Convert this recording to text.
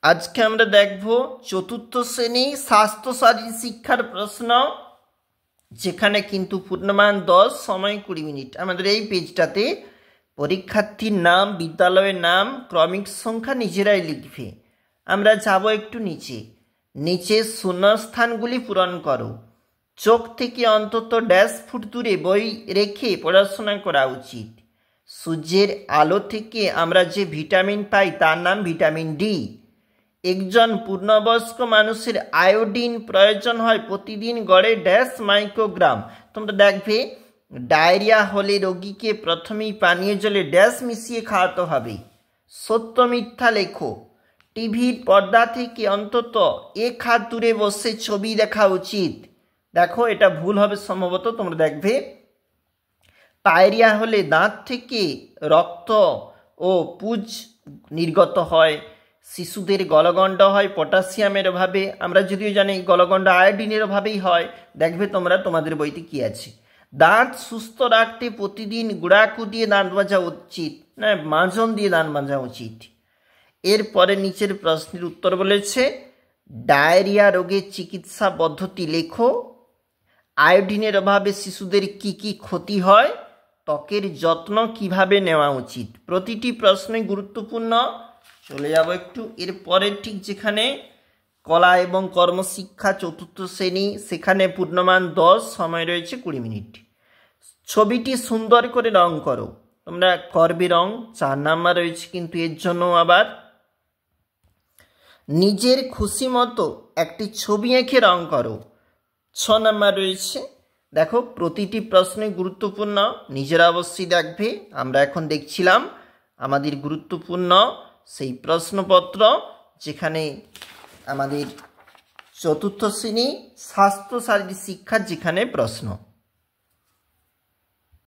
আজকে আমরা দেখব চতুর্থ শ্রেণী স্বাস্থ্য শারীরিক শিক্ষার প্রশ্ন, যেখানে কিন্তু পূর্ণমান 10, সময় 20 মিনিট। আমাদের এই পেজটাতে পরীক্ষার্থীর নাম, বিদ্যালয়ের নাম, ক্রমিক সংখ্যা নিজেরাই লিখবে। আমরা যাব একটু নিচে শূন্যস্থানগুলি পূরণ করো। চোখ থেকে অন্তত 1.5 ফুট দূরে বই রেখে পড়াশোনা করা উচিত। সূর্যের আলো থেকে আমরা যে ভিটামিন পাই তার নাম ভিটামিন ডি। একজন পূর্ণবয়স্ক মানুষের আয়োডিন প্রয়োজন হয় প্রতিদিন গড়ে 1.5 মাইক্রোগ্রাম। তোমরা দেখবে ডায়রিয়া হলে রোগীকে প্রথমেই পানীয় জলে 1.5 মিশিয়ে খাওয়াতে হবে। সত্য মিথ্যা লেখো। টিভির পর্দা থেকে অন্তত 1 হাত দূরে বসে ছবি দেখা উচিত। দেখো, এটা ভুল হবে সম্ভবত। তোমরা দেখবে পায়রিয়া হলে দাঁত থেকে রক্ত ও পুজ নির্গত হয়। শিশুদের গলগণ্ড হয় পটাশিয়ামের অভাবে। আমরা যদিও জানি গলগণ্ড আয়োডিনের অভাবেই হয়। দেখবে তোমরা তোমাদের বইতে কি আছে। দাঁত সুস্থ রাখতে প্রতিদিন গুড়াকু দিয়ে দাঁত মাজা উচিত, না মাজন দিয়ে দাঁত মাজা উচিত। এরপরে নিচের প্রশ্নের উত্তর বলেছে ডায়রিয়া রোগের চিকিৎসা পদ্ধতি লেখো। আয়োডিনের অভাবে শিশুদের কি কি ক্ষতি হয়, ত্বকের যত্ন কিভাবে নেওয়া উচিত। প্রতিটি প্রশ্নই গুরুত্বপূর্ণ। চলে যাব একটু এরপরে, ঠিক যেখানে কলা এবং কর্মশিক্ষা চতুর্থ শ্রেণী, সেখানে পূর্ণমান 10, সময় রয়েছে 20 মিনিট। ছবিটি সুন্দর করে রং করো। তোমরা করবে রং। 4 নাম্বার রয়েছে কিন্তু এর জন্য। আবার নিজের খুশি মতো একটি ছবি এঁকে রং করো। 6 নাম্বার রয়েছে। দেখো, প্রতিটি প্রশ্নই গুরুত্বপূর্ণ, নিজেরা অবশ্যই দেখবে। আমরা এখন দেখছিলাম আমাদের গুরুত্বপূর্ণ সেই প্রশ্নপত্র, যেখানে আমাদের চতুর্থ শ্রেণী স্বাস্থ্য শারীরিক শিক্ষার যেখানে প্রশ্ন।